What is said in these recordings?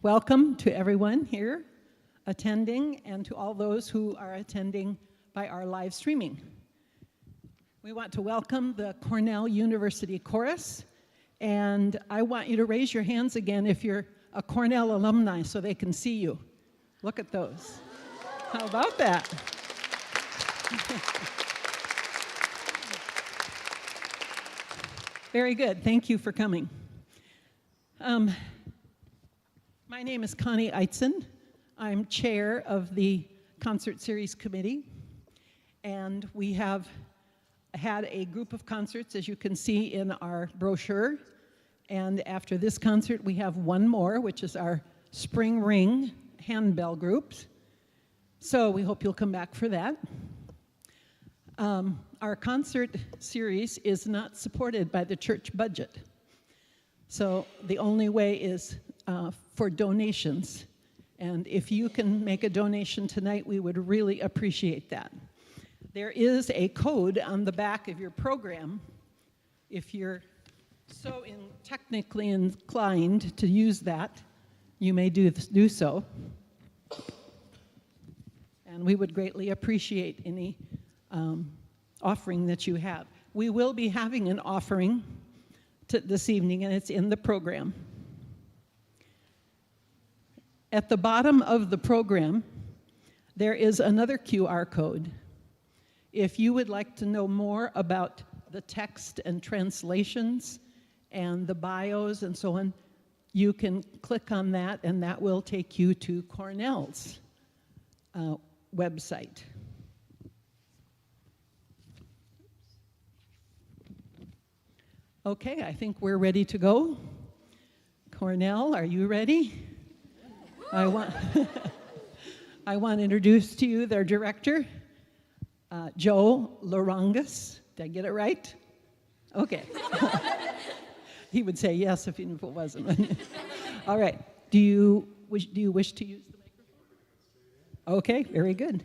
Welcome to everyone here attending and to all those who are attending by our live streaming. We want to welcome the Cornell University Chorus, and I want you to raise your hands again if you're a Cornell alumni so they can see you. Look at those. How about that? Very good. Thank you for coming. My name is Connie Eitzen. I'm chair of the Concert Series Committee, and we have had a group of concerts, as you can see in our brochure, and after this concert we have one more, which is our Spring Ring handbell groups. So we hope you'll come back for that. Our concert series is not supported by the church budget. So the only way is for donations. And if you can make a donation tonight, we would really appreciate that. There is a code on the back of your program. If you're so technically inclined to use that, you may do so. And we would greatly appreciate any offering that you have. We will be having an offering this evening, and it's in the program. At the bottom of the program, there is another QR code. If you would like to know more about the text and translations and the bios and so on, you can click on that, and that will take you to Cornell's website. Okay, I think we're ready to go. Cornell, are you ready? I want to introduce to you their director, Joe Larangas. Did I get it right? Okay. He would say yes if it wasn't. All right. Do you wish to use the microphone? Okay, very good.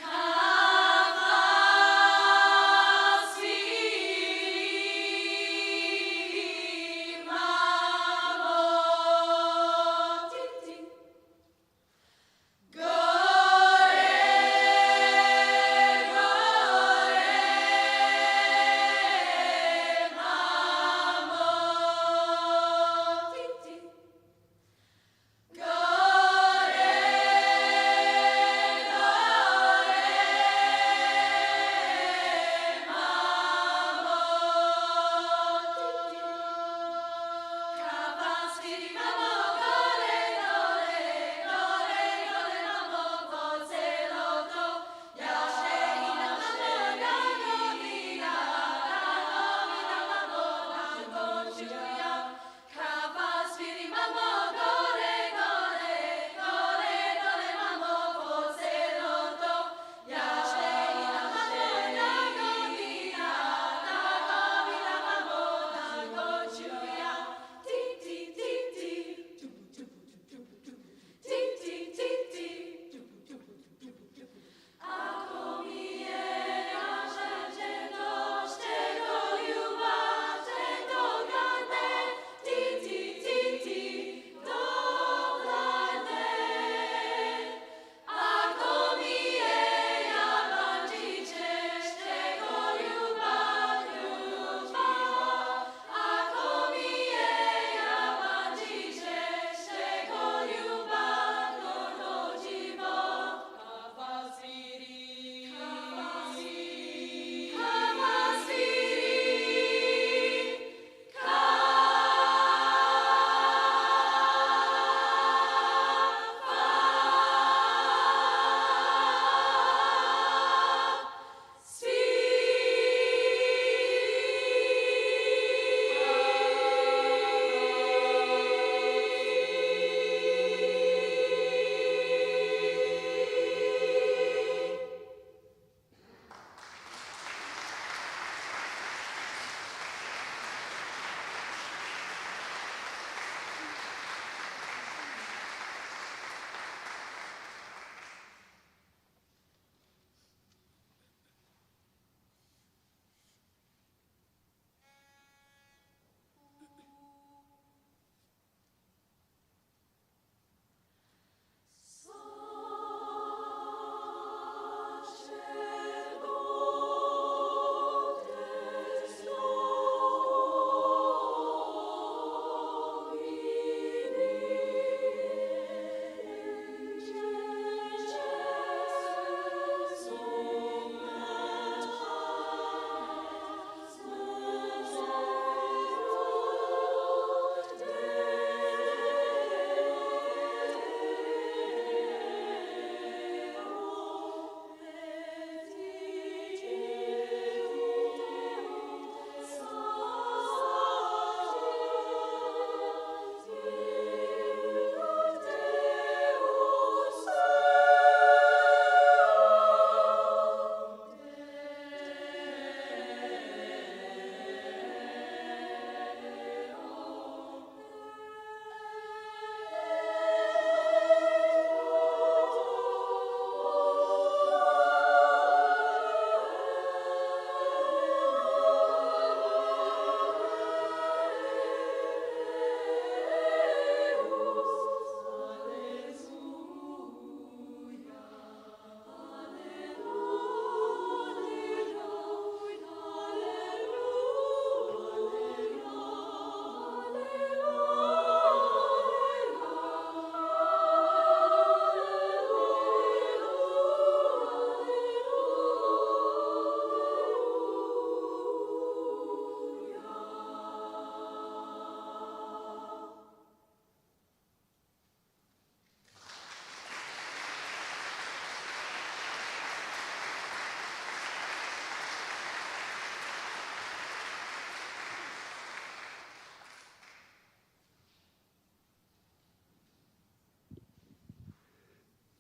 Come, all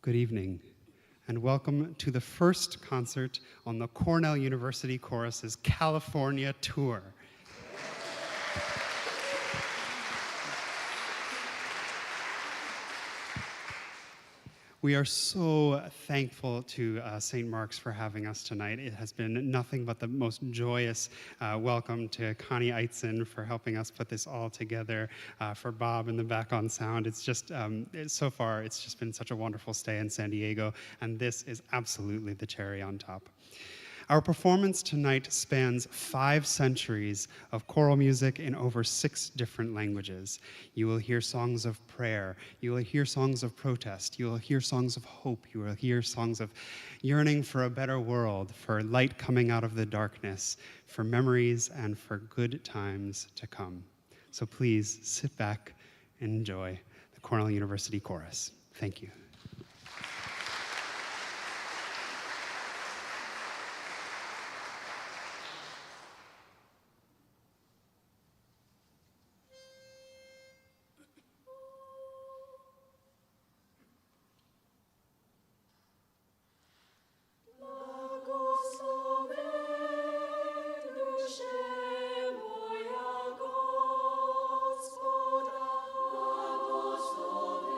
Good evening, and welcome to the first concert on the Cornell University Chorus's California tour. We are so thankful to St. Mark's for having us tonight. It has been nothing but the most joyous welcome to Connie Eitzen for helping us put this all together, for Bob in the back on sound. It's just, so far, it's just been such a wonderful stay in San Diego, and this is absolutely the cherry on top. Our performance tonight spans 5 centuries of choral music in over 6 different languages. You will hear songs of prayer. You will hear songs of protest. You will hear songs of hope. You will hear songs of yearning for a better world, for light coming out of the darkness, for memories and for good times to come. So please sit back and enjoy the Cornell University Chorus. Thank you. Господа, благослови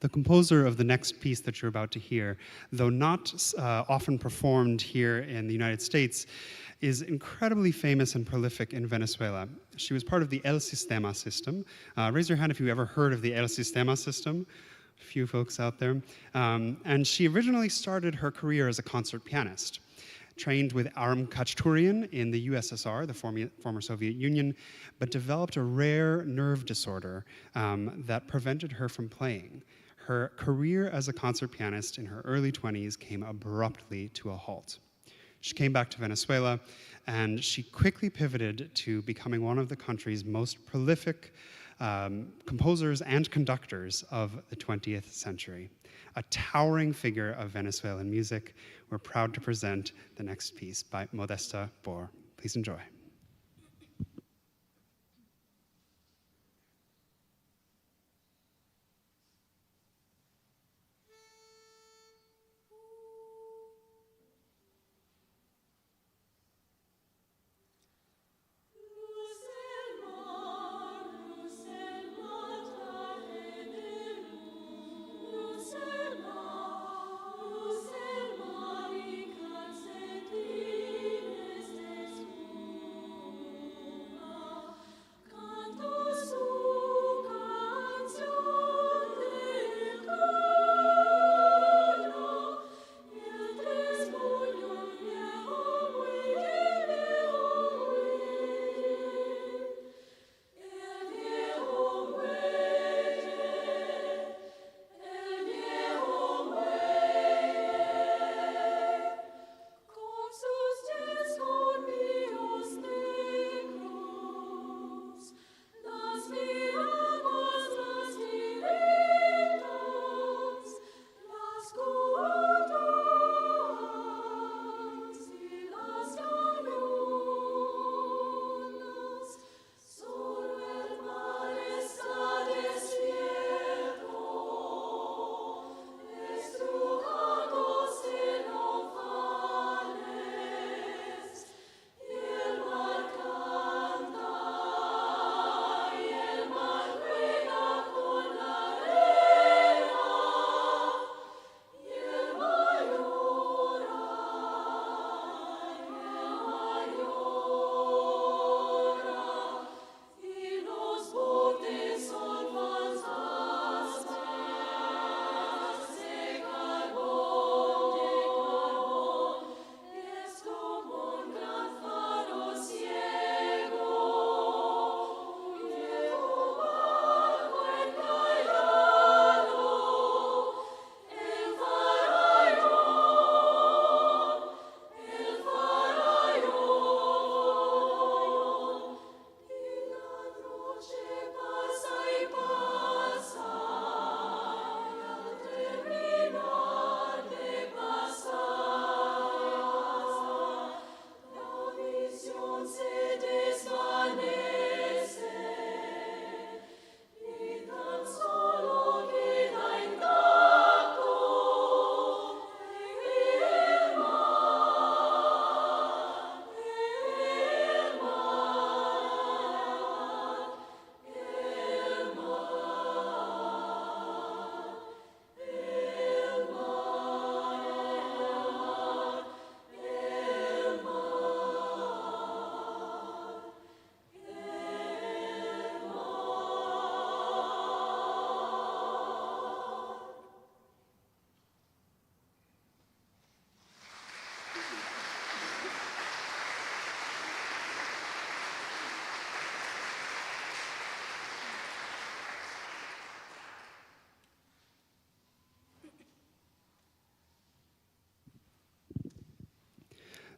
The composer of the next piece that you're about to hear, though not often performed here in the United States, is incredibly famous and prolific in Venezuela. She was part of the El Sistema system. Raise your hand if you ever heard of the El Sistema system. A few folks out there. And she originally started her career as a concert pianist, trained with Aram Khachaturian in the USSR, the former Soviet Union, but developed a rare nerve disorder that prevented her from playing. Her career as a concert pianist in her early 20s came abruptly to a halt. She came back to Venezuela, and she quickly pivoted to becoming one of the country's most prolific composers and conductors of the 20th century. A towering figure of Venezuelan music, we're proud to present the next piece by Modesta Bor. Please enjoy.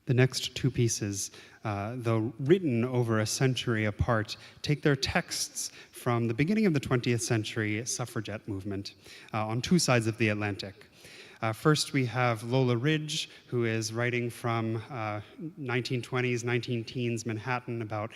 The next two pieces, though written over a century apart, take their texts from the beginning of the 20th century suffragette movement on two sides of the Atlantic. First, we have Lola Ridge, who is writing from 1920s, 19-teens Manhattan about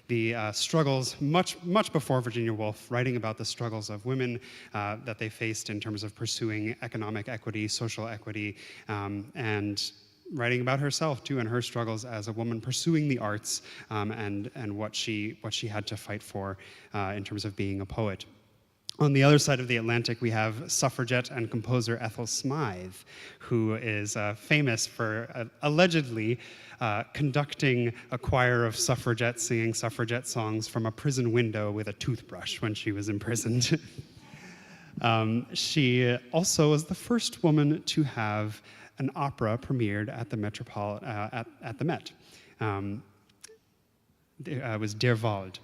the struggles, much before Virginia Woolf, writing about the struggles of women that they faced in terms of pursuing economic equity, social equity, and writing about herself too and her struggles as a woman pursuing the arts and what she had to fight for in terms of being a poet. On the other side of the Atlantic, we have suffragette and composer Ethel Smythe, who is famous for allegedly conducting a choir of suffragettes singing suffragette songs from a prison window with a toothbrush when she was imprisoned. She also was the first woman to have an opera premiered at the at the Met. It was Der Wald.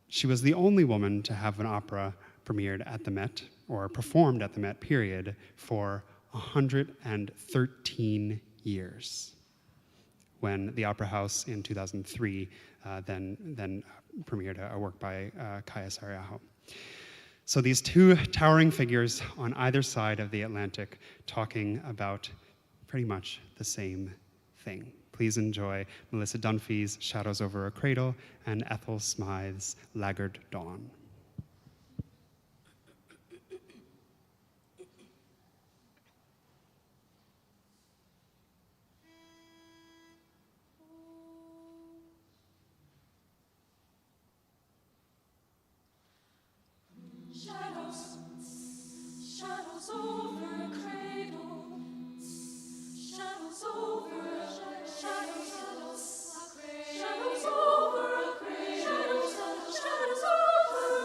She was the only woman to have an opera premiered at the Met, or performed at the Met, period, for 113 years, when the Opera House in 2003 then premiered a work by Kaya Sariaho. So these two towering figures on either side of the Atlantic talking about pretty much the same thing. Please enjoy Melissa Dunphy's Shadows Over a Cradle and Ethel Smythe's Laggard Dawn. Shadows over a cradle, shadows over a shadows over a cradle, shadows over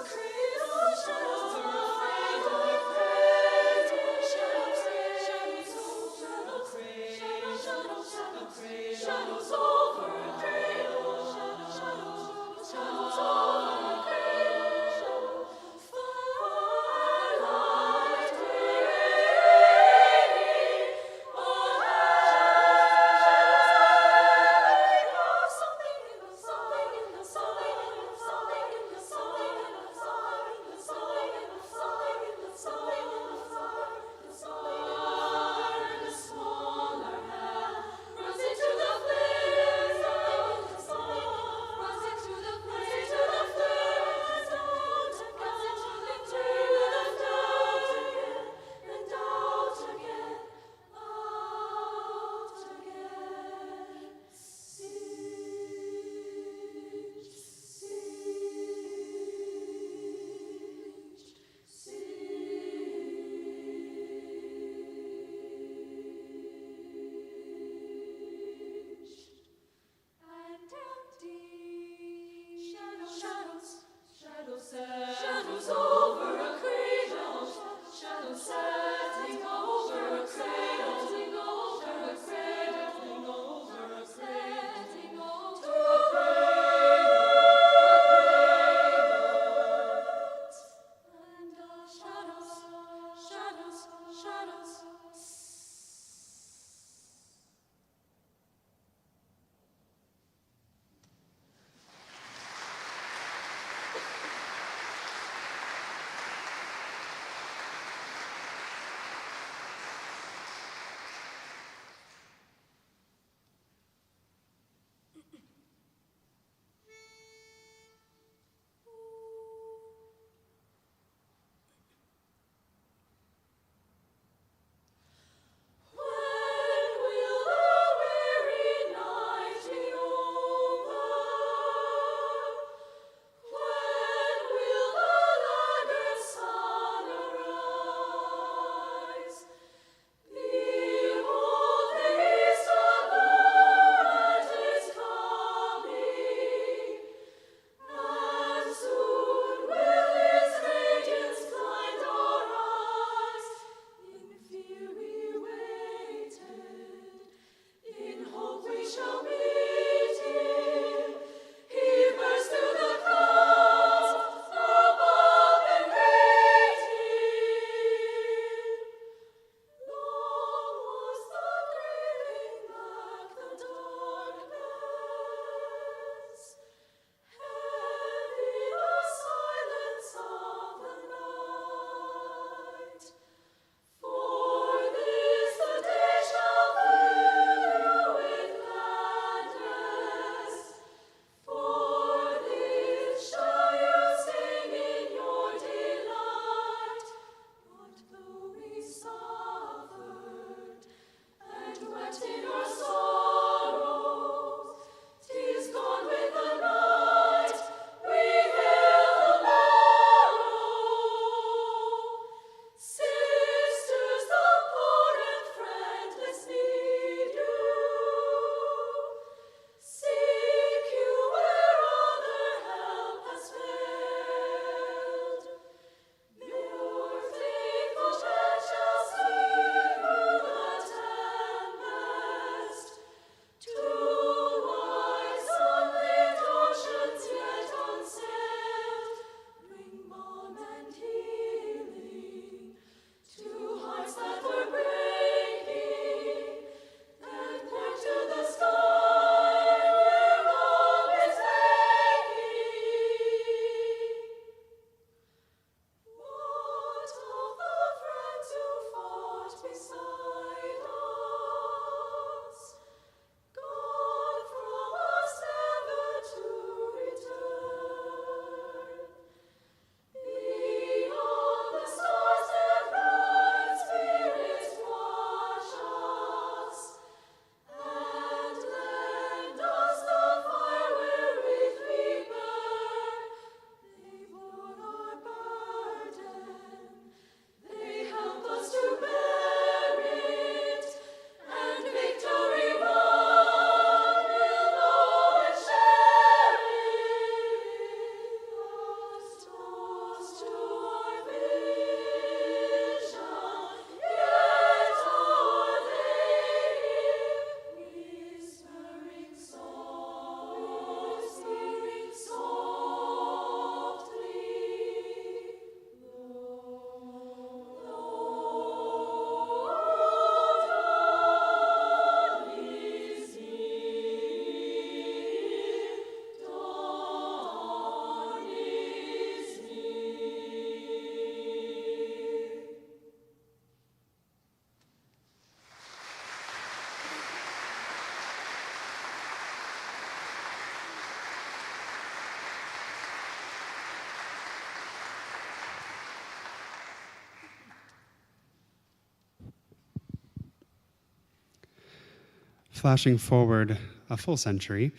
flashing forward a full century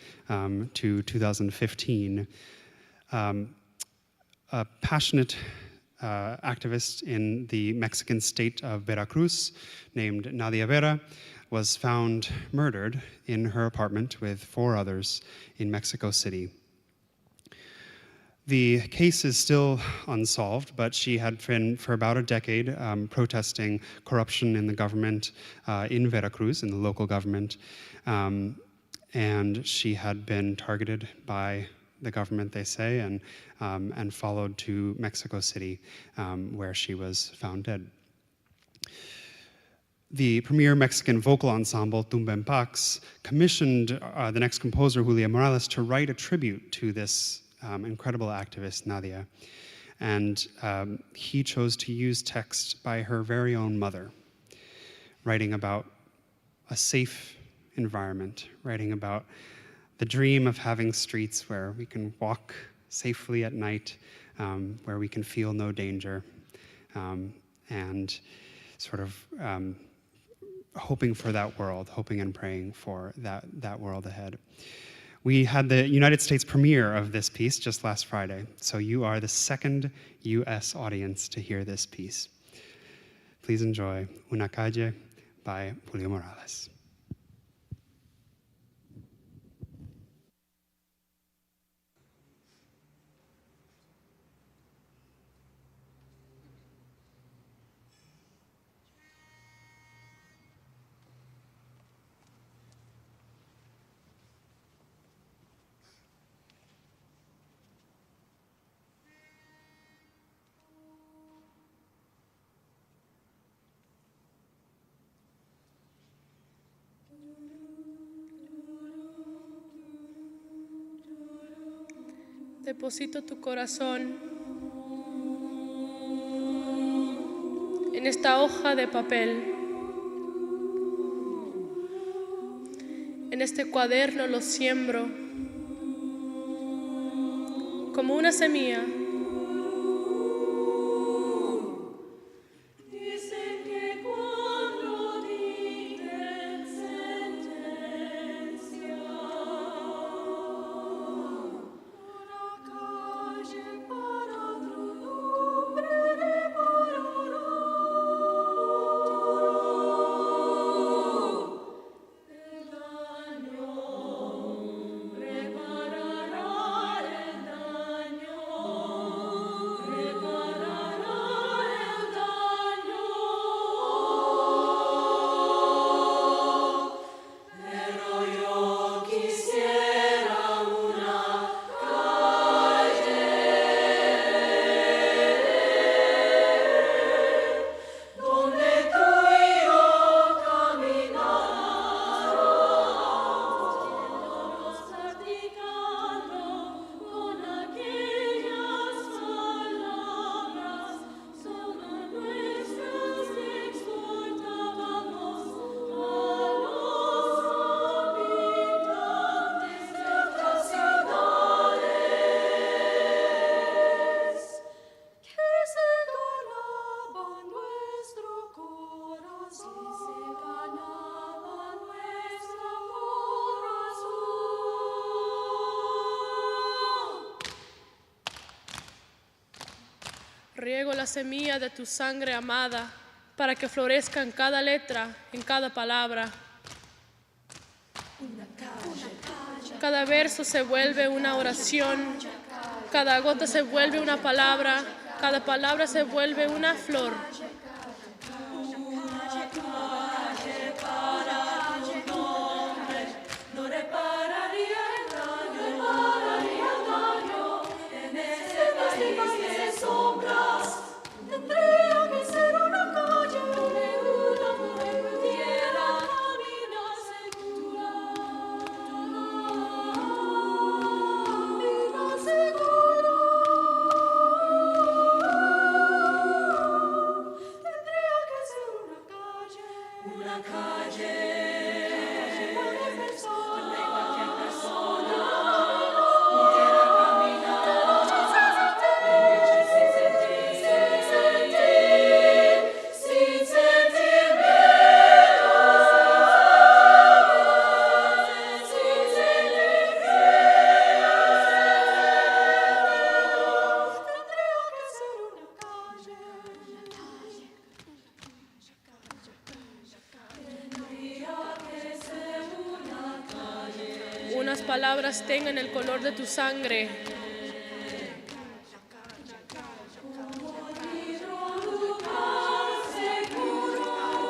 to 2015, a passionate activist in the Mexican state of Veracruz named Nadia Vera was found murdered in her apartment with 4 others in Mexico City. The case is still unsolved, but she had been for about a decade protesting corruption in the government in Veracruz, in the local government, and she had been targeted by the government, they say, and followed to Mexico City, where she was found dead. The premier Mexican vocal ensemble, Tumba en Pax, commissioned the next composer, Julia Morales, to write a tribute to this incredible activist, Nadia. And he chose to use text by her very own mother, writing about a safe environment, writing about the dream of having streets where we can walk safely at night, where we can feel no danger, and sort of hoping for that world, hoping and praying for that world ahead. We had the United States premiere of this piece just last Friday, so you are the second US audience to hear this piece. Please enjoy Una Calle by Julia Morales. Deposito tu corazón en esta hoja de papel. En este cuaderno lo siembro como una semilla. Dicen que cuando dicten sentencia, una calle para otro nombre reparará. El daño reparará, el daño reparará, el daño. Pero yo quisiera una calle donde tú y yo camináramos, practicando con aquellas palabras, solo nuestras que exhortábamos a los habitantes de otras ciudades que se ganaban nuestro corazón. Se ganaban nuestro corazón. Riego la semilla de tu sangre amada para que florezca en cada letra, en cada palabra. Cada verso se vuelve una oración, cada gota se vuelve una palabra, cada palabra se vuelve una flor. No repararía el daño en ese país de sombras. Tendría que ser una calle donde una mujer pudiera caminar segura. Caminar segura. Tendría que ser una calle donde cualquier persona pudiera caminar. palabras tengan el color de tu sangre.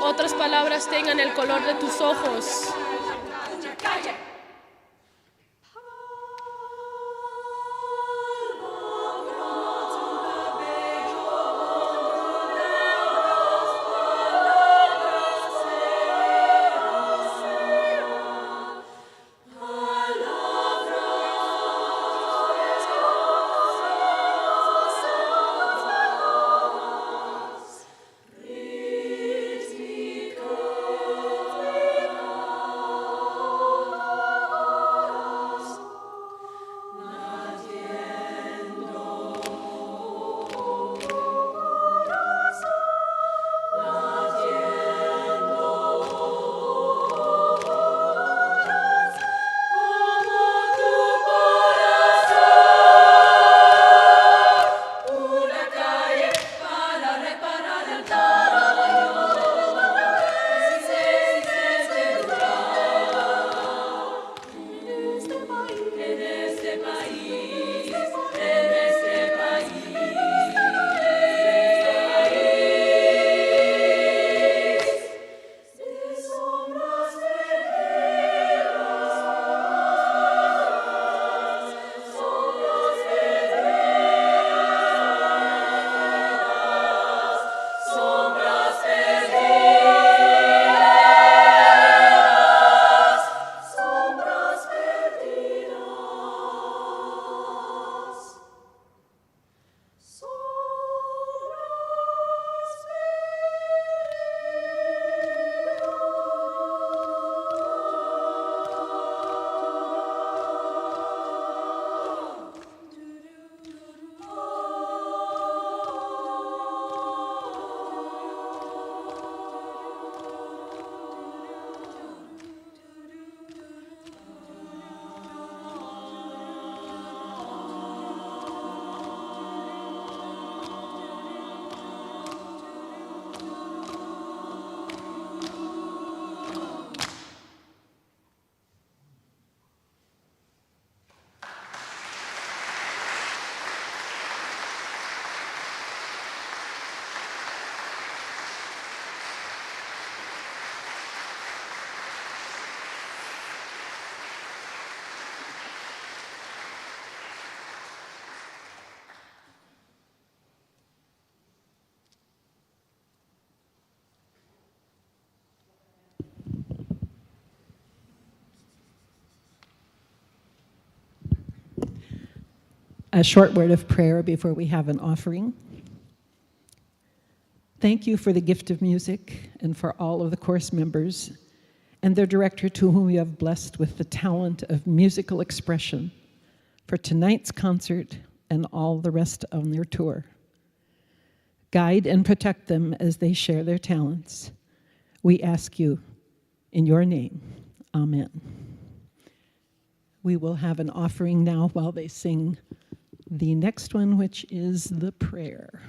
Otras palabras tengan el color de tus ojos. A short word of prayer before we have an offering. Thank you for the gift of music and for all of the course members and their director to whom you have blessed with the talent of musical expression for tonight's concert and all the rest on their tour. Guide and protect them as they share their talents. We ask you in your name. Amen. We will have an offering now while they sing the next one, which is the prayer.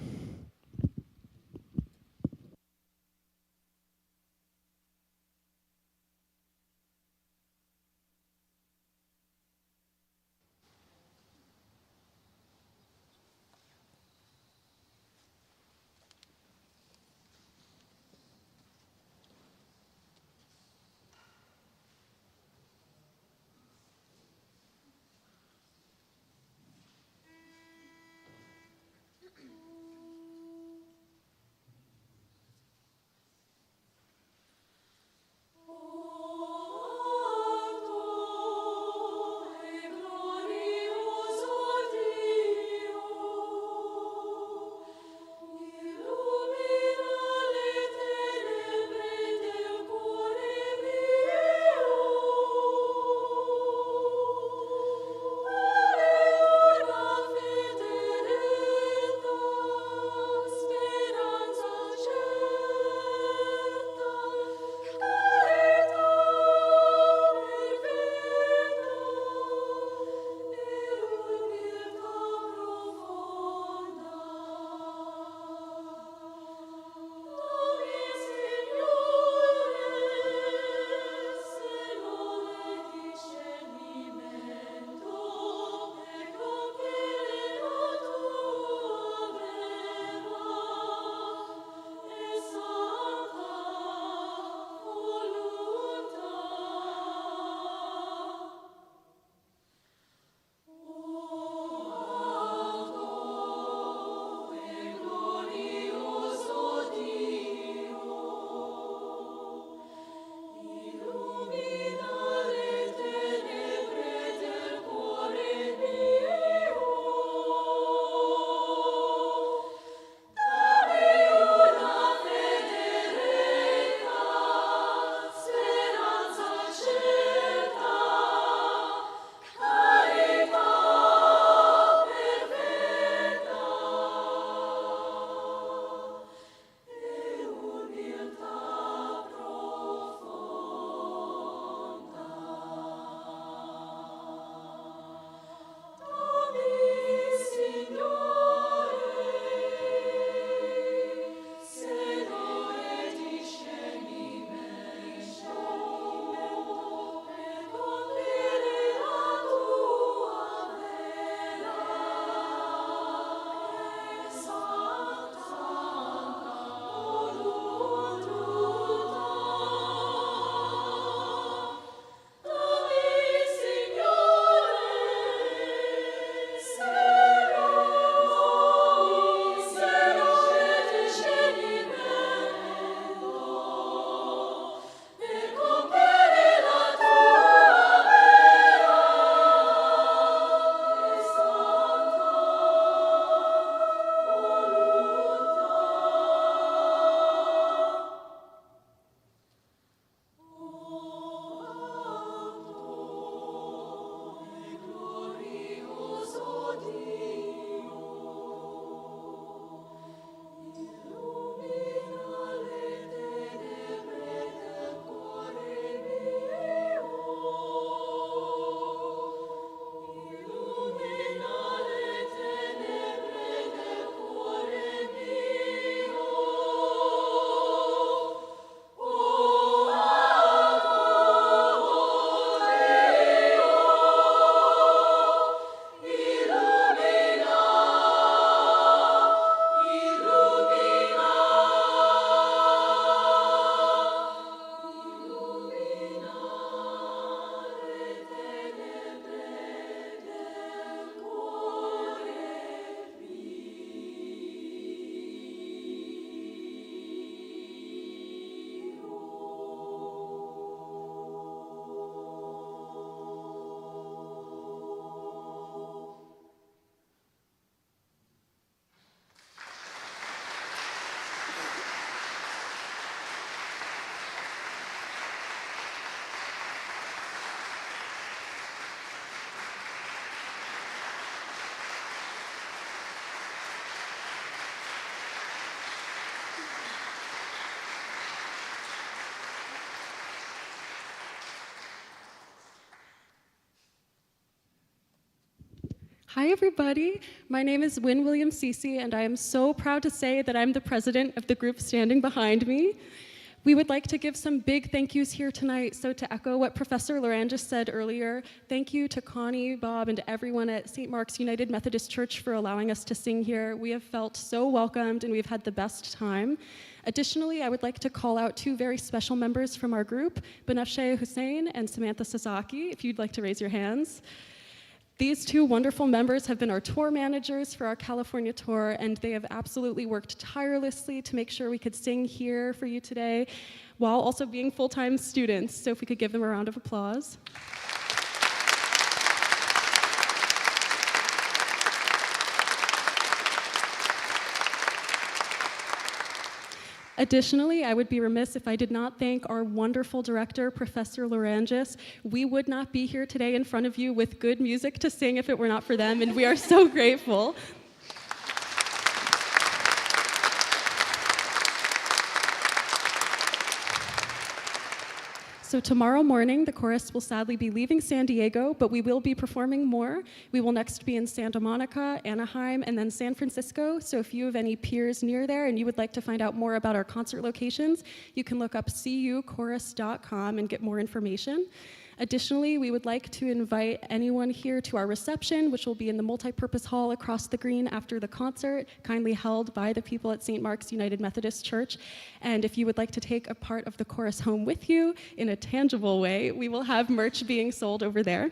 Hi, everybody. My name is Wynne Williams Cece, and I am so proud to say that I'm the president of the group standing behind me. We would like to give some big thank yous here tonight. So to echo what Professor Loran just said earlier, thank you to Connie, Bob, and to everyone at St. Mark's United Methodist Church for allowing us to sing here. We have felt so welcomed, and we've had the best time. Additionally, I would like to call out two very special members from our group, Banafsheh Hussein and Samantha Sasaki, if you'd like to raise your hands. These two wonderful members have been our tour managers for our California tour, and they have absolutely worked tirelessly to make sure we could sing here for you today, while also being full-time students. So if we could give them a round of applause. Additionally, I would be remiss if I did not thank our wonderful director, Professor Lorangis. We would not be here today in front of you with good music to sing if it were not for them, and we are so grateful. So tomorrow morning, the chorus will sadly be leaving San Diego, but we will be performing more. We will next be in Santa Monica, Anaheim, and then San Francisco. So if you have any peers near there and you would like to find out more about our concert locations, you can look up cuchorus.com and get more information. Additionally, we would like to invite anyone here to our reception, which will be in the multipurpose hall across the green after the concert, kindly held by the people at St. Mark's United Methodist Church. And if you would like to take a part of the chorus home with you in a tangible way, we will have merch being sold over there.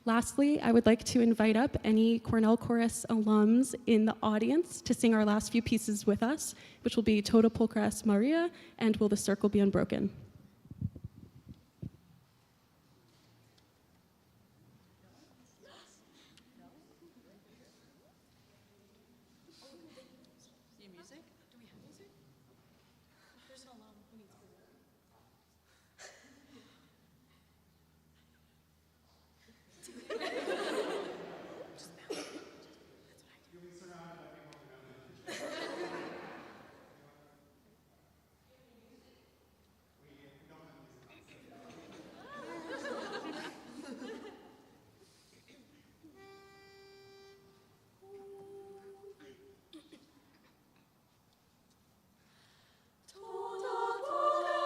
Lastly, I would like to invite up any Cornell Chorus alums in the audience to sing our last few pieces with us, which will be Tota Pulchras Maria and Will the Circle Be Unbroken. Tota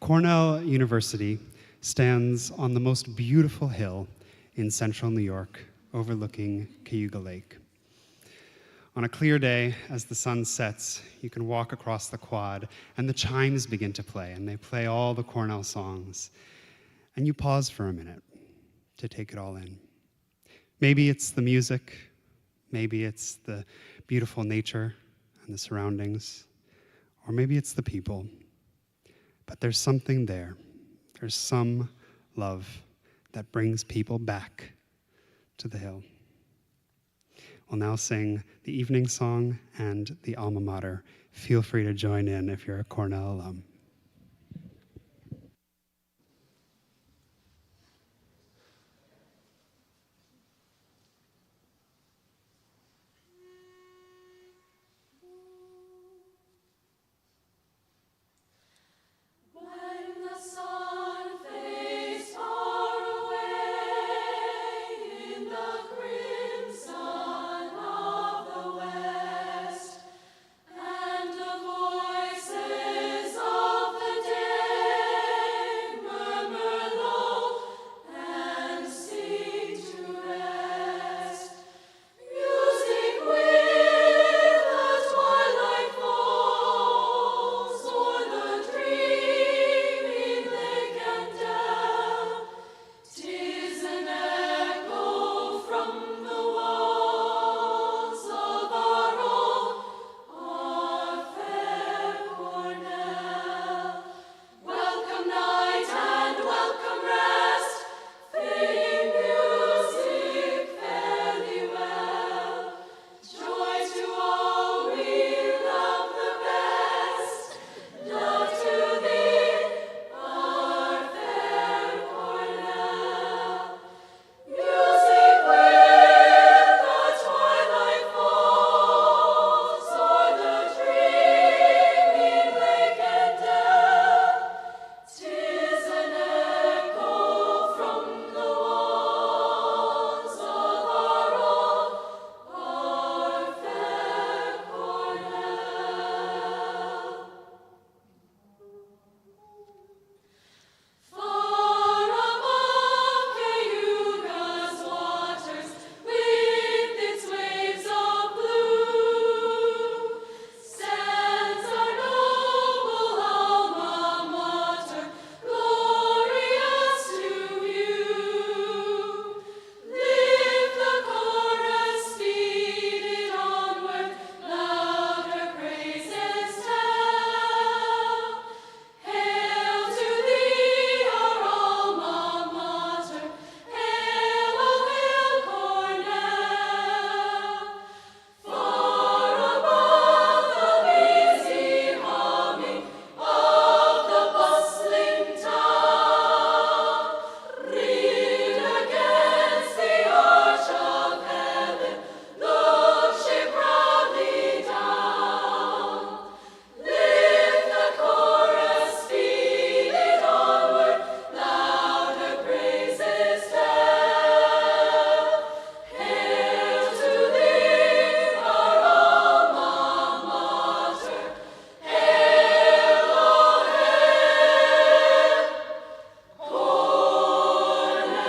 Cornell University stands on the most beautiful hill in central New York, overlooking Cayuga Lake. On a clear day, as the sun sets, you can walk across the quad, and the chimes begin to play, and they play all the Cornell songs. And you pause for a minute to take it all in. Maybe it's the music, maybe it's the beautiful nature and the surroundings, or maybe it's the people. But there's something there. There's some love that brings people back to the hill. We'll now sing the evening song and the alma mater. Feel free to join in if you're a Cornell alum. When the sun fades far away in the crimson of the west, and the voices of the day murmur low and sing to rest, music with the twilight falls o'er the dreaming lake and dell. 'Tis an echo from the walls of our own, our fair Cornell. Welcome night and welcome rest, fading music, fare thee well. Joy to all, we love the best. Love to thee, our fair Cornell. Music with the twilight falls o'er the dreaming lake and dell. 'Tis an echo from the walls of our own, our fair Cornell. Far above Cayuga's waters, with its waves of blue, stands our noble alma mater, glorious to view. Lift the chorus, speed it onward, louder praises tell. Hail to thee, our alma mater, hail, O hail Cornell. Far above the busy humming of the bustling town, reared against the arch of heaven, look she proudly down. Lift the chorus, speed it onward, louder praises tell. Hail to thee, our alma mater, hail, O hail, Cornell.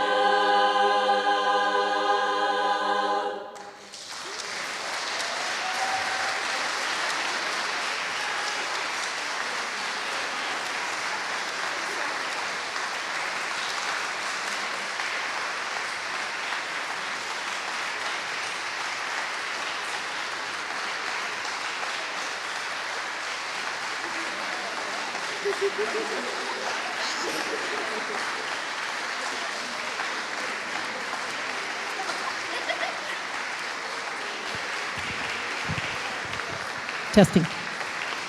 Testing.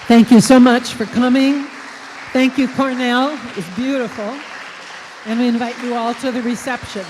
Thank you so much for coming. Thank you, Cornell. It was beautiful. And we invite you all to the reception.